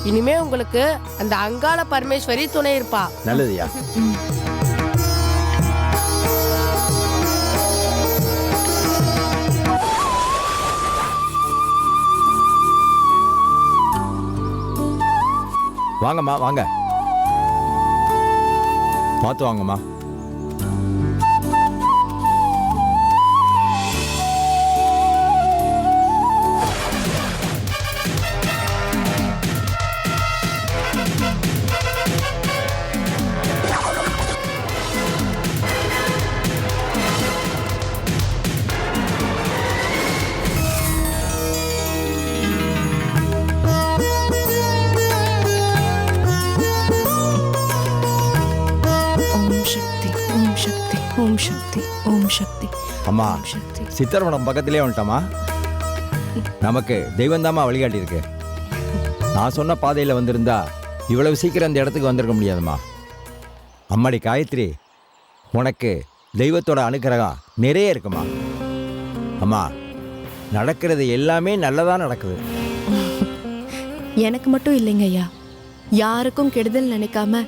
இனிமே உங்களுக்கு அந்த அங்காள பரமேஸ்வரி துணை இருப்பா. நல்லதுயா. வாங்கம்மா வாங்க, பார்த்து வாங்கம்மா. ஓம் சக்தி, ஓம் சக்தி. அம்மா, சித்தர்வனம் பக்கத்திலே வந்துட்டோமா? நமக்கு தெய்வந்தாமா வழிகாட்டி இருக்கு. நான் சொன்ன பாதையில் வந்திருந்தா இவ்வளவு சீக்கிரம் அந்த இடத்துக்கு வந்திருக்க முடியாதுமா. அம்மாடி காயத்ரி, உனக்கு தெய்வத்தோட அனுக்கிரகம் நிறைய இருக்குமா. அம்மா, நடக்கிறது எல்லாமே நல்லதாக நடக்குது. எனக்கு மட்டும் இல்லைங்க ஐயா, யாருக்கும் கெடுதல் நினைக்காம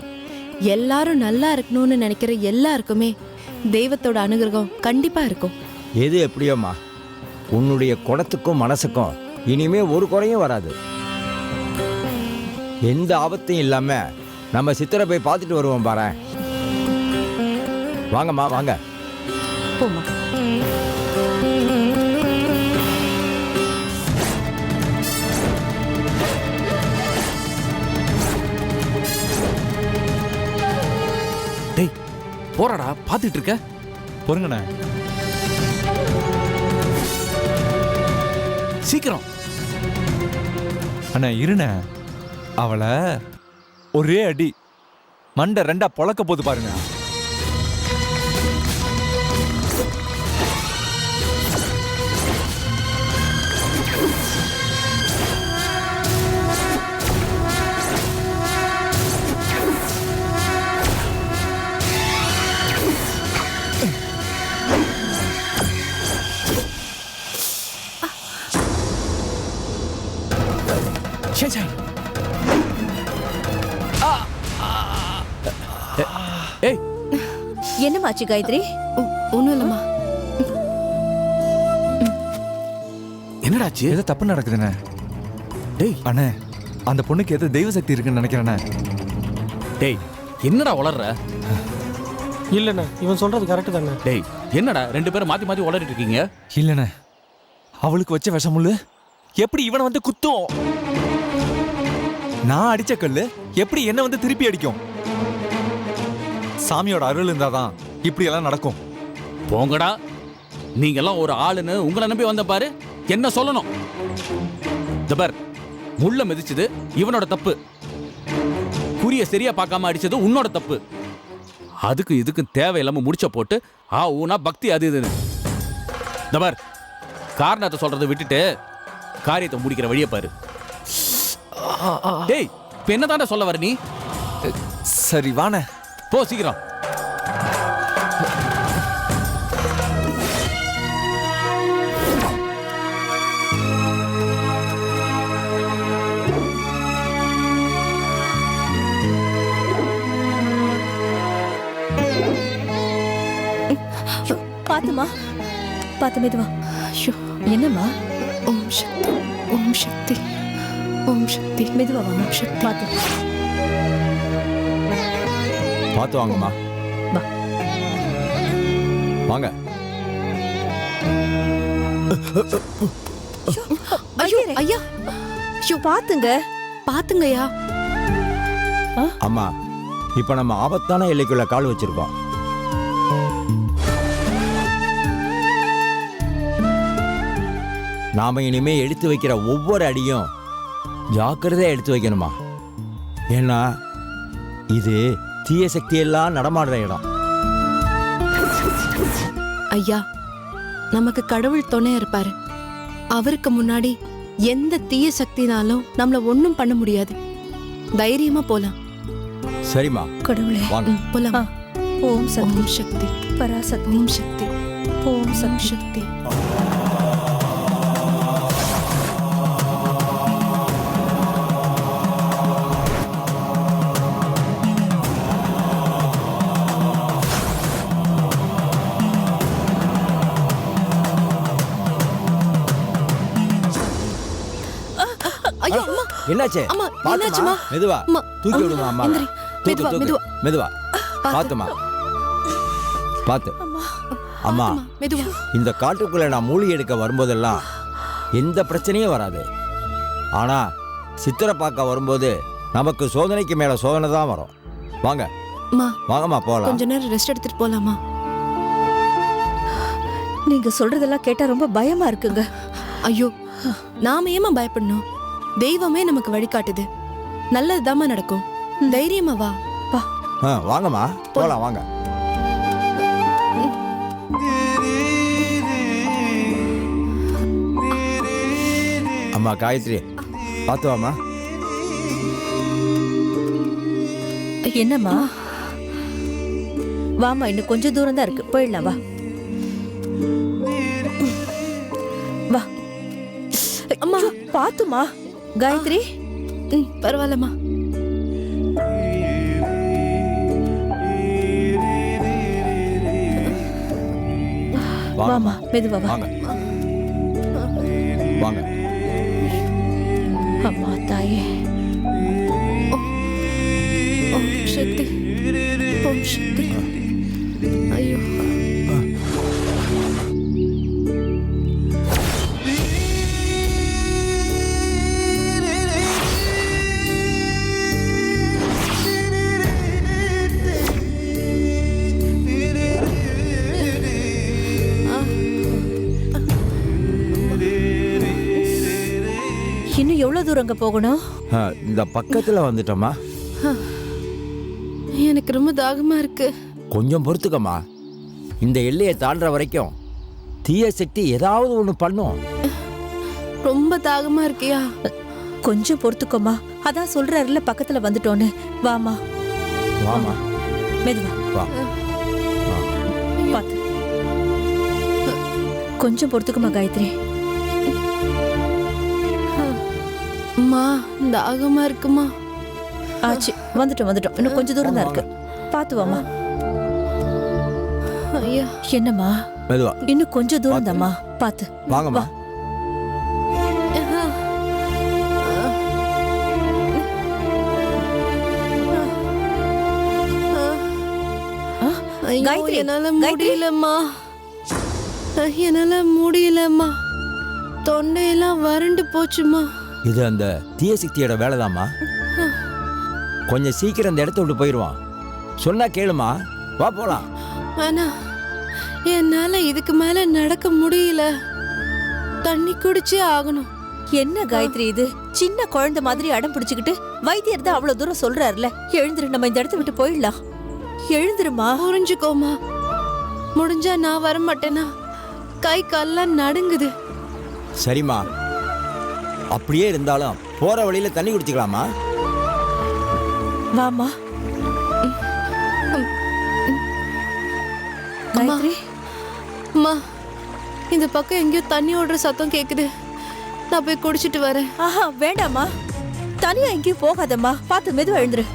எல்லாரும் நல்லா இருக்கணும்னு நினைக்கிற எல்லாருக்குமே தெய்வத்தோட அனுகிரகம் கண்டிப்பா இருக்கும். எது எப்படியோம்மா, உன்னுடைய குணத்துக்கும் மனசுக்கும் இனிமே ஒரு குறையும் வராது. எந்த ஆபத்தையும் இல்லாம நம்ம சித்தரை போய் பார்த்துட்டு வருவோம் பாரு. வாங்கம்மா வாங்க. போமா. டேய் போறாடா, பாத்துட்டு இருக்க. பொறுங்கண்ணே, சீக்கிரம். அண்ணா இருண்ண, அவளை ஒரே அடி மண்டை ரெண்டா பொழக்க போது பாருங்க. ஏய், என்னமாச்சு காயத்ரி? ஒன்றும் இல்லைம்மா. என்னடாச்சு? ஏதோ தப்பு நடக்குதுண்ணே. டேய் அண்ணே, அந்த பொண்ணுக்கு ஏதோ தெய்வ சக்தி இருக்குன்னு நினைக்கிறேண்ணே. டேய் என்னடா உளர்ற? இல்லண்ணே, இவன் சொல்றது கரெக்ட் தானே. டேய் என்னடா ரெண்டு பேரும் மாத்தி மாத்தி உளறிட்டு இருக்கீங்க? இல்லண்ணே, அவளுக்கு வச்ச விஷமுள்ளு எப்படி இவனை வந்து குத்தும்? நான் அடிச்ச கல்லு எப்படி என்ன வந்து திருப்பி அடிக்கும்? சாமியோட அருள் இருந்தாதான் இப்படி எல்லாம் நடக்கும். போங்கடா, நீங்க எல்லாம் ஒரு ஆளுன்னு உங்களை நம்பி வந்த பாரு. என்ன சொல்லணும்? தபர், முள்ள மிதிச்சது இவனோட தப்பு, குறிய சரியா பார்க்காம அடிச்சது உன்னோட தப்பு. அதுக்கு இதுக்கும் தேவையில்லாம முடிச்ச போட்டு ஊனா பக்தி அது இதுன்னு. தபர், காரணத்தை சொல்றதை விட்டுட்டு காரியத்தை முடிக்கிற வழியை பாரு. டேய், இப்ப என்னதான்டா சொல்ல வர நீ? சரி வாண்ணே, போ சீக்கிரம். பாத்துமா, பாத்து மெதுவா. என்னம்மா? ஓம் சக்தி, ஓம் சக்தி, ஓம் சக்தி. மெதுவா வாமா. சக்தி பாத்து பார்த்து வாங்கம்மா. வா. வாங்க. ஐயோ ஐயா, ஐயோ பாத்துங்க, பாத்துங்கய்யா. அம்மா, இப்ப நம்ம ஆபத்தான எல்லைக்குள்ள கால் வச்சிருக்கோம். நாம இனிமே எடுத்து வைக்கிற ஒவ்வொரு அடியும் ஜாக்கிரதையா எடுத்து வைக்கணுமா. ஏன்னா இது தீய சக்தி எல்லாம் நடமாடுற இடம். ஐயா, நமக்கு கடவுள் துணை இருப்பாரு. அவருக்கு முன்னாடி எந்த தீய சக்தினாலும் நம்மள ஒண்ணும் பண்ண முடியாது. தைரியமா போலாம். சரிம்மா, கடவுளே, வாங்க. போலாம். ஓம் சக்தி, பராசக்தி, ஓம் சக்தி, ஓம் சக்தி. என்னாச்சு அம்மா, பாத்துமா என்னாச்சும்மா? மெதுவா அம்மா, தூக்கி அம்மா, விடுமா அம்மா எந்திரி. தூக்கு மெதுவா, தூக்கு மெதுவா பாத்துமா பாத்து அம்மா மெதுவா. இந்த காட்டுக்குள்ள நான் மூலிகை எடுக்க வரும்போதெல்லாம் எந்த பிரச்சனையும் வராது. ஆனா சித்திரை பார்க்க வரும்போது நமக்கு சோதனைக்கு மேல சோதனை தான் வரும். வாங்க அம்மா, வாங்கம்மா போலாம். கொஞ்ச நேரம் ரெஸ்ட் எடுத்துட்டு போலாமா? நீங்க சொல்றதெல்லாம் கேட்டா ரொம்ப பயமா இருக்குங்க. ஐயோ, நாம ஏமா பயப்படணும்? தெய்வமே நமக்கு வழிகாட்டுது. நல்லதுதாம்மா நடக்கும். தைரியமா வா. வாங்கம்மா போலாம் வாங்க. அம்மா காயத்ரி பார்த்து வாம்மா. என்னம்மா? வாமா, இன்னும் கொஞ்சம் தூரம் தான் இருக்கு, போயிடலாம் வா. வா அம்மா, பாத்துமா. காயத்ரி, பரவாயில்லம்மா. வாமா, மெதுவா வா. வாங்க வாங்க. அம்மா தாயே. ஓம் சக்தி, ஓம் சக்தி. ஐயோ, இன்னும் எவ்வளவு தூரங்க போகணும்? இந்த பக்கத்துல வந்துட்டோம்மா. எனக்கு ரொம்ப தாகமா இருக்கு. கொஞ்சம் பொறுத்துக்கம்மா. இந்த எல்லையை தாண்டுற வரைக்கும் தீய சக்தி ஏதாவது ஒண்ணு பண்ணும். ரொம்ப தாகமா இருக்கியா? கொஞ்சம் பொறுத்துக்கோமா. அதான் சொல்றாருல பக்கத்துல வந்துட்டோன்னு. வாமா வாமா மெதுவா வா. பாத்து. கொஞ்சம் பொறுத்துக்குமா காயத்ரி. அம்மா, தாகமா இருக்குமா? ஆச்சு, வந்துட்டோம். இன்னும் கொஞ்சம் தூரம் தான் இருக்கு, பாத்து வாமா. ஐயா, என்னம்மா? மெதுவா இன்னும் கொஞ்சம் தூரம் தாம்மா, பாத்து வாங்கம்மா. ஐயோ, காயத்ரி, என்னால காயத்ரி. முடியலம்மா. என்னால முடியலம்மா. தொண்டையெல்லாம் வறண்டு போச்சுமா. இது அந்த தீய சக்தியோட வேலைதாம்மா. கொஞ்சம் சீக்கிரம் இந்த இடத்த விட்டு போயிடுவான். சொன்னா கேளுமா, வா போலாம். ஆனா என்னால இதுக்கு மேல நடக்க முடியல. தண்ணி குடிச்சே ஆகணும். என்ன காயத்ரி இது? சின்ன குழந்தை மாதிரி அடம் பிடிச்சுக்கிட்டு வைத்தியர் தான் அவ்வளவு தூரம் சொல்றாருல. எழுந்துரு, நம்ம இந்த இடத்த விட்டு போயிடலாம். எழுந்துருமா. புரிஞ்சுக்கோமா. முடிஞ்சா நான் வர மாட்டேனா? கை கால்லாம் நடுங்குது. சரிம்மா, அப்படியே இருந்தாலும் போற வழியில தண்ணி குடிச்சுக்கலாமா? வாமா. காயத்ரி, அம்மா, இந்த பக்கம் எங்கேயோ தண்ணி ஓடுற சத்தம் கேக்குது. நான் போய் குடிச்சிட்டு வரேன். ஆஹா வேண்டாமா. தனியா எங்கேயும் போகாதம்மா, பாத்து மெதுவா எழுந்துரு.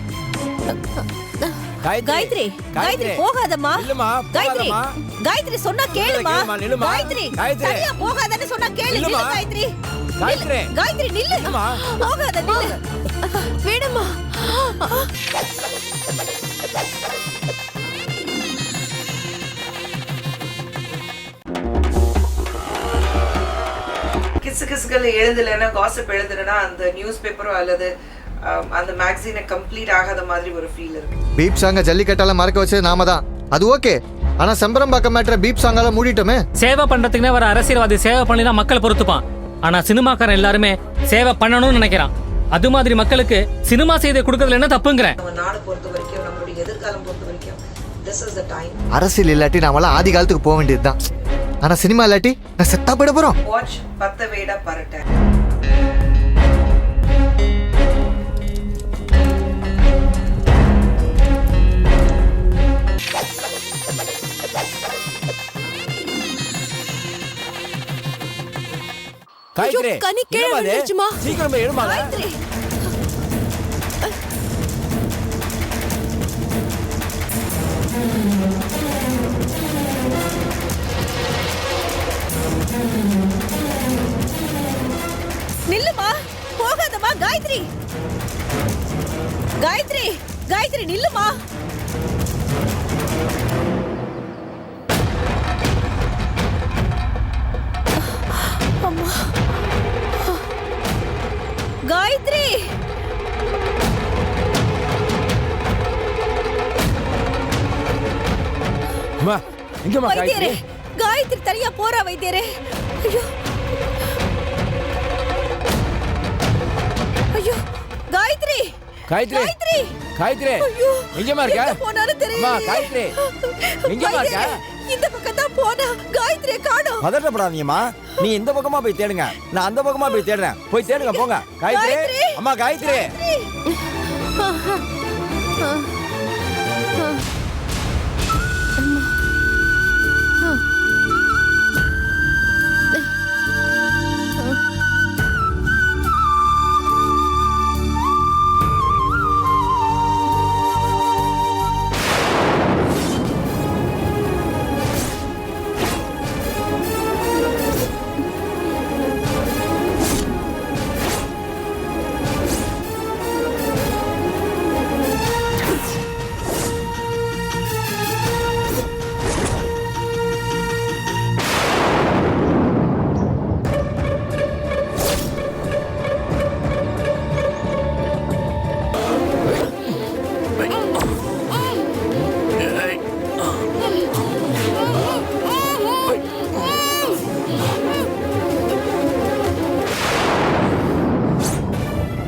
காயத்ரி, காயத்ரி போகாதம்மா. இல்லம்மா, காயத்ரி, போகாதம்மா. காயத்ரி சொன்னா கேளுமா. நில்லுமா. காயத்ரி, காயத்ரி. தனியா போகாதன்னு சொன்னா கேளு. நில்லு காயத்ரி. காயத்ரி. காயத்ரி நில்லு. போகாத, நில்லு. வேணுமா? கிசுகிசுகள் எழுதலைன்னா, காசிப் எழுதலைன்னா அந்த நியூஸ் பேப்பரோ அல்லது அந்த மேக்சினை கம்ப்ளீட் ஆகாத மாதிரி ஒரு ஃபீல் இருக்கு. பீப் சாங்க ஜல்லிக்கட்டால மறக்க வச்சது நாம தான், அது ஓகே. ஆனா செம்பரம்பாக்கம் மேட்டரை பீப் சாங்கால மூடிட்டோமே. சேவை பண்றதுக்குனே வர அரசியல்வாதி சேவை பண்ணினா மக்கள் பொறுத்துப்பான். ஆனா சினிமாக்காரன் எல்லாருமே சேவை பண்ணணும்னு நினைக்கிறான். அது மாதிரி மக்களுக்கு சினிமா செய்தி கொடுக்கறதுல என்ன தப்புங்கிறேன். நம்ம நாடு பொறுத்த வரைக்கும், நம்மளுடைய எதிர்காலம் பொறுத்த வரைக்கும் this is the time. அரசியல் இல்லாட்டி நாமெல்லாம் ஆதி காலத்துக்கு போக வேண்டியதுதான். ஆனா சினிமா இல்லாட்டி நான் செத்தா போயிட போறோம். வாட்ச் பத்த வேட பரட்ட. காயத்ரி, கனி கீழே என்னம்மா இது? விழுந்துருச்சுமா. சீக்கிரமா எழுமா. காயத்ரி, நில்லுமா, போகாதம்மா. காயத்ரி, காயத்ரி காயத்ரி நில்லுமா. அம்மா காயத்ரி அம்மா எங்கம்மா வைத்தியரே, காயத்ரி காயத்ரி தனியா போறா வைத்தியரே. ஐயோ ஐயோ காயத்ரி காயத்ரி காயத்ரி காயத்ரி ஐயோ எங்கம்மா இருக்க? எங்க போனாலும் தெரியல. அம்மா காயத்ரி எங்கம்மா இருக்க? இந்த பக்கம் தான் போனா காயத்ரியை காணோம். பதட்டப்படாதீங்கம்மா, நீ இந்த பக்கமா போய் தேடுங்க, நான் அந்த பக்கமா போய் தேடுறேன். போய் தேடுங்க போங்க. காயத்ரி காயத்ரி! அம்மா காயத்ரி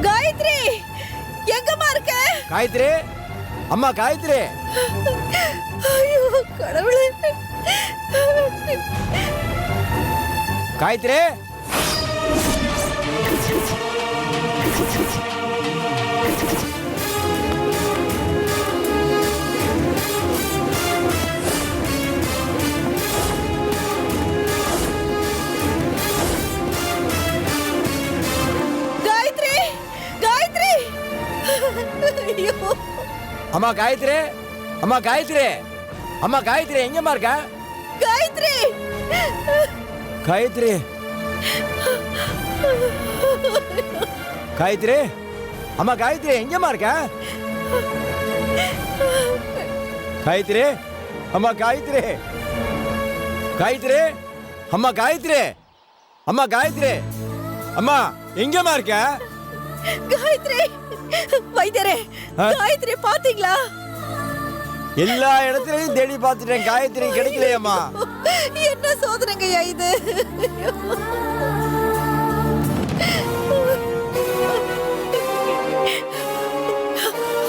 காயத்ரி எங்கம்மா இருக்க? காயத்ரி அம்மா காயத்ரி ஐயோ கடவுளே. காயத்ரி காயத்ரி காயத்ரி ஐயோ அம்மா காயத்ரி அம்மா காயத்ரி அம்மா காயத்ரி எங்கம்மா இருக்க? காயத்ரி காயத்ரி காயத்ரி அம்மா காயத்ரி எங்கம்மா இருக்க? காயத்ரி அம்மா காயத்ரி காயத்ரி அம்மா காயத்ரி அம்மா காயத்ரி அம்மா எங்கம்மா இருக்க? காயத்ரி வைத்தியரே, காயத்ரி பாத்தீங்களா? எல்லா இடத்துலயும் தேடி பார்த்துட்டேன், காயத்ரி கிடைக்கலையம்மா. என்ன சோதனைங்கய்யா இது?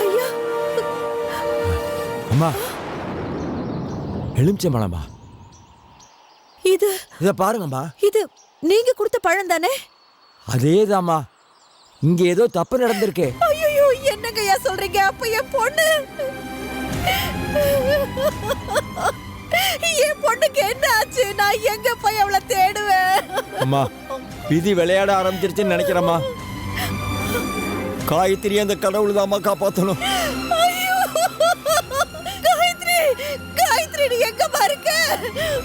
ஐயா அம்மா எலுமிச்சம்பழமா? இது இத பாருங்கம்மா. இது நீங்க கொடுத்த பழம் தானே? அதேதாம்மா. இங்க ஏதோ தப்பு நடந்திருக்கு. ஐயோ என்னங்கய்யா சொல்றீங்க? அப்ப என் பொண்ணு என் பொண்ணுக்கு என்ன ஆச்சு? நான் எங்க போய் அவளை தேடுவேன்? அம்மா விதி விளையாட ஆரம்பிச்சிருச்சுன்னு நினைக்கிறேம்மா. காயத்ரி அந்த கடவுள் தாம்மா காப்பாத்தணும். ஐயோ காயத்ரி காயத்ரி நீ எங்கம்மா இருக்க?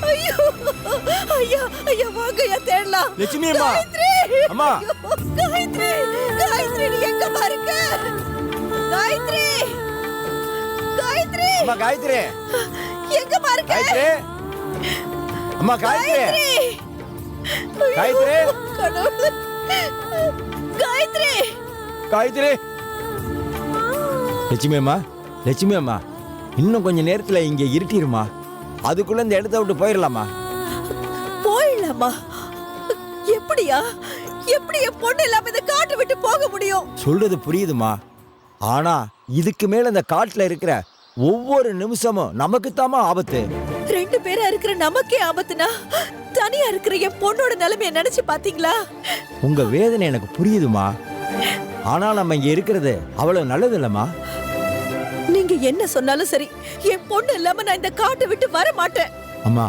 ஐயோ ஐயா ஐயா வாங்கய்யா தேடலாம். லட்சுமி அம்மா. காயத்ரி அம்மா. காயத்ரி காயத்ரி நீ எங்கம்மா இருக்க? காயத்ரி காயத்ரி அம்மா காயத்ரி எங்கம்மா இருக்க? காயத்ரி அம்மா காயத்ரி காயத்ரி கடவுளே. காயத்ரி காயத்ரி லட்சுமி அம்மா லட்சுமி அம்மா இன்னும் கொஞ்ச நேரத்துல இங்க இருட்டிருமா. அதுக்குள்ள இந்த இடத்த விட்டு போயிடலாமா? போயிடலாமா? எப்படியா? எப்படி என் பொண்ணு இல்லாம இந்த காட்டை விட்டு போக முடியும்? சொல்றது புரியுதுமா. ஆனா இதுக்கு மேல இந்த காட்டுல இருக்கிற ஒவ்வொரு நிமிஷமும் நமக்குத்தாமா ஆபத்து. ரெண்டு பேரா இருக்கிற நமக்கே ஆபத்துனா தனியா இருக்கிற என் பொண்ணோட நிலைமைய நினைச்சு பாத்தீங்களா? உங்க வேதனை எனக்கு புரியுதுமா. ஆனா நம்ம இங்க இருக்கிறது அவ்வளவு நல்லது இல்லம்மா. நீங்க என்ன சொன்னாலும் சரி, என் பொண்ணு இல்லாம நான் இந்த காட்டை விட்டு வர மாட்டேன். அம்மா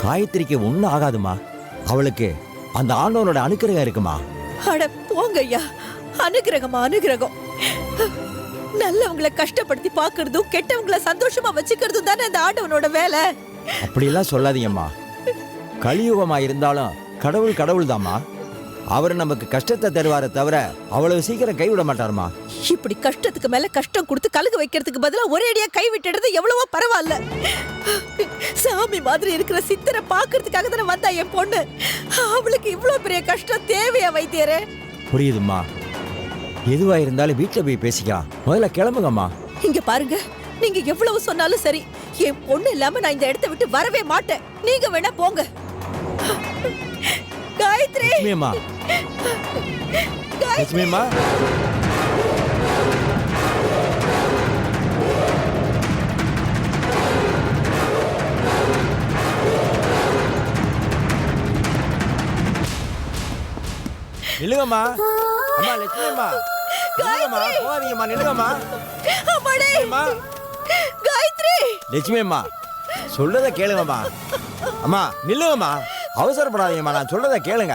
காயத்ரிக்கு ஒண்ணும் ஆகாதுமா. அவளுக்கு அந்த ஆண்டவனோட அனுக்கிரகம் இருக்குமா. அட போங்க ஐயா. அனுகிரகமா அனுகிரகம்? நல்லவங்களை கஷ்டப்படுத்தி பாக்குறதும் கெட்டவங்களை சந்தோஷமா வச்சுக்கிறதும் தானே அந்த ஆண்டவனோட வேலை. அப்படியெல்லாம் சொல்லாதீங்கம்மா. கலியுகமா இருந்தாலும் கடவுள் கடவுள் தாம்மா. அவர் நமக்கு கஷ்டத்தை தருவாரே தவிர அவ்வளவு சீக்கிரம் கைவிட மாட்டாருமா. இப்படி கஷ்டத்துக்கு மேல கஷ்டம் கொடுத்து கலங்க வைக்கிறதுக்கு பதிலா ஒரே அடியா கை விட்டுறது எவ்வளவோ பரவாயில்ல. சாமி மாதிரி இருக்கிற சித்தரை பாக்குறதுக்காக தானே வந்தா என் பொண்ணு. அவளுக்கு இவ்வளவு பெரிய கஷ்டம் தேவையா வைத்தியரே? புரியுதும்மா. எதுவா இருந்தாலும் வீட்டில் போய் பேசிக்கலாம். முதல்ல கிளம்புங்கம்மா. இங்க பாருங்க, நீங்க எவ்வளவு சொன்னாலும் சரி, என் பொண்ணு இல்லாம நான் இந்த இடத்தை விட்டு வரவே மாட்டேன். நீங்க வேணா போங்க. காயத்ரி, லட்சுமியம்மா, லட்சுமியம்மா. நில்லுங்கம்மா. அம்மா லட்சுமியம்மா, நில்லுங்கம்மா, போகாதீங்கம்மா, நில்லுங்கம்மா. அம்மாடே, காயத்ரி. லட்சுமியம்மா, சொல்றத கேளுங்கம்மா. அம்மா நில்லுங்கம்மா, அவசரப்படாதீங்கம்மா, நான் சொல்றத கேளுங்க.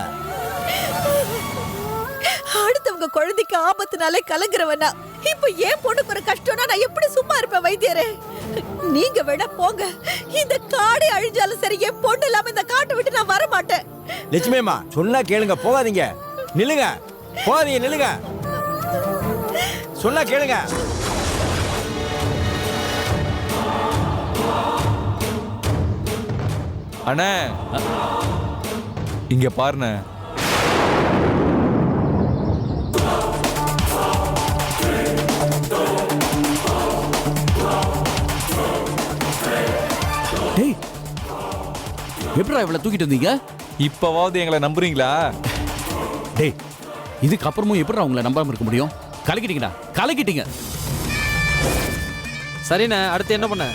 அடுத்தவங்க குழந்தைக்கு ஆபத்துனாலே கலங்குறவனா இப்ப ஏன் பொண்ணுக்கு ஒரு கஷ்டம்னா நான் எப்படி சும்மா இருப்பேன் வைத்தியரே? நீங்க வேணா போங்க. இந்த காடே அழிஞ்சாலும் சரி, என் பொண்ணு இல்லாம இந்த காட்டை விட்டு நான் வர மாட்டேன். லட்சுமியம்மா, சொன்னா கேளுங்க, போகாதீங்க. நில்லுங்க, போகாதீங்க, நில்லுங்க. சொன்னா கேளுங்க. அண்ணே, இங்க பாருண்ணே. டேய், எப்படிடா இவ்வளவு தூக்கிட்டு வந்தீங்க? இப்பவாவது எங்களை நம்புறீங்களா? டேய், இதுக்கு அப்புறமும் எப்படிடா உங்களை நம்பாம இருக்க முடியும்? கலக்கிட்டீங்கடா, கலக்கிட்டீங்க. சரிண்ணே, அடுத்து என்ன பண்ண?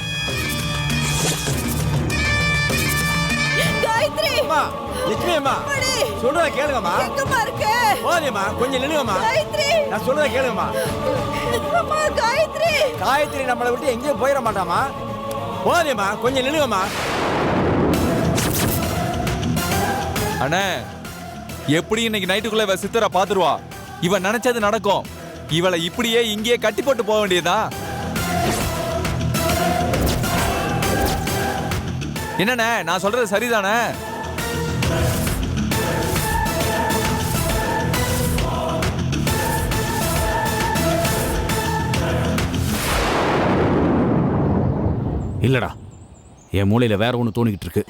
காயத்ரி, அம்மா லட்சுமியம்மா, சொல்றத கேளுங்கம்மா. எங்கம்மா இருக்க? போகாதீங்கம்மா, கொஞ்சம் நில்லுங்கம்மா. காயத்ரி, நான் சொல்றத கேளுங்கம்மா. அம்மா காயத்ரி. காயத்ரி நம்மளை விட்டு எங்கேயும் போயிட மாட்டாமா. போகாதீங்கம்மா, கொஞ்சம் நில்லுங்கம்மா. அண்ணே, எப்படி இன்னைக்கு நைட்டுக்குள்ள இவ சித்தரை பாத்துருவா. இவன் நினைச்சது நடக்கும். இவளை இப்படியே இங்கேயே கட்டி போட்டு போக வேண்டியதா? என்னண்ணே, நான் சொல்றது சரிதானே? இல்லடா, என் மூளையில வேற ஒண்ணு தோணிக்கிட்டு இருக்கு.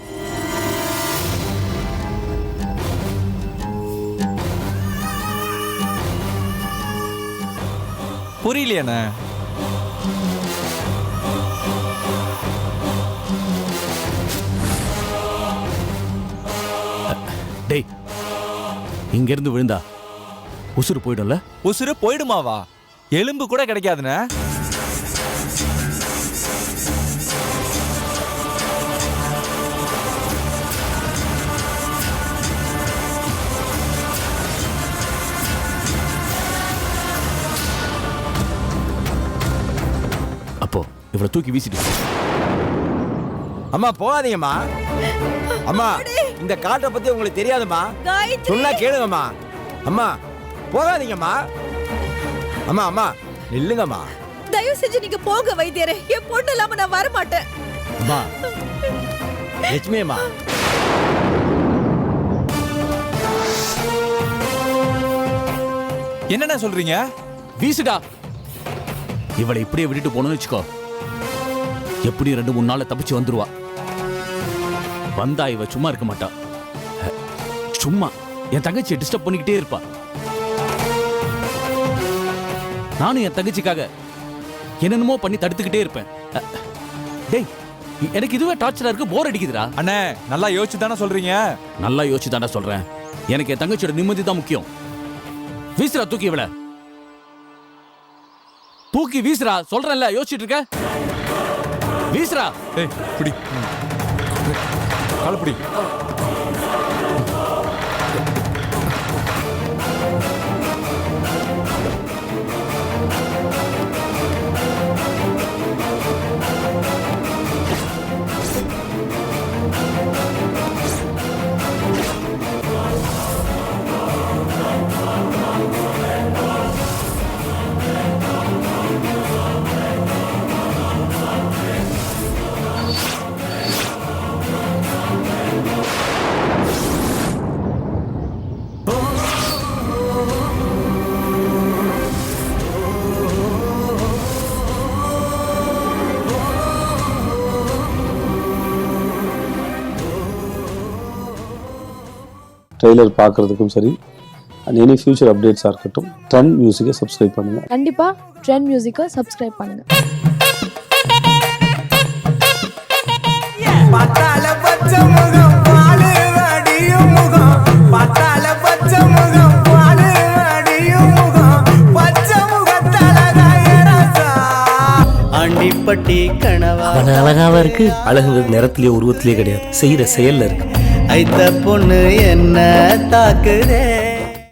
புரியலையாண்ணே? டேய், இங்க இருந்து விழுந்தா உசுறு போயிடும்ல? உசுறு போயிடுமாவா? எலும்பு கூட கிடைக்காதுண்ணே. அப்போ இவளை தூக்கி வீசிட்டு. அம்மா போகாதீங்கம்மா. அம்மா, இந்த காட்டை பத்தி உங்களுக்கு தெரியாதும்மா. காயத்ரி, சொன்னா கேளுங்கம்மா. அம்மா போகாதீங்கம்மா. அம்மா அம்மா நில்லுங்கம்மா. தயவு செஞ்சு நீங்க போங்க வைத்தியரே. என் பொண்ணு இல்லாம நான் வர மாட்டேன். அம்மா லட்சுமியம்மா. என்னண்ணே சொல்றீங்க? வீசுடா. இவளை இப்படியே விட்டுட்டு போனோம்னு வச்சுக்கோ, எப்படி 2-3 நாள்ல தப்பிச்சு வந்துருவா. வந்தா இவ சும்மா இருக்க மாட்டா. சும்மா என் தங்கச்சியை டிஸ்டர்ப் பண்ணிக்கிட்டே இருப்பா. நானும் என் தங்கச்சிக்காக என்னென்னமோ பண்ணி தடுத்துக்கிட்டே இருப்பேன். டேய், எனக்கு இதுவே டார்ச்சரா இருக்கு, போர் அடிக்குதுடா. அண்ணே, நல்லா யோசிச்சு தானே சொல்றீங்க? நல்லா யோசிச்சு தானே சொல்றேன். எனக்கு என் தங்கச்சியோட நிம்மதி தான் முக்கியம். வீசுறா, தூக்கி இவள தூக்கி வீசுறா. சொல்றேன்ல, யோசிச்சுட்டு இருக்க. வீசுறா. ஏய், பிடி காலப்பிடி. ட்ரெய்லர் பார்க்குறதுக்கும் சரி அண்ட் எனி ஃபியூச்சர் அப்டேட்ஸாக இருக்கட்டும் ட்ரெண்ட் மியூசிக்கை சப்ஸ்கிரைப் பண்ணுங்கள். கண்டிப்பா ட்ரெண்ட் மியூசிக்கை சப்ஸ்கிரைப் பண்ணுங்க. ஆண்டிப்பட்டி கனவா அழகாவா இருக்கு. அழகு நிறத்திலேயே உருவத்திலேயே கிடையாது, செய்யற செயல்ல இருக்கு. ஐத்த பொண்ணு என்ன தாக்குதே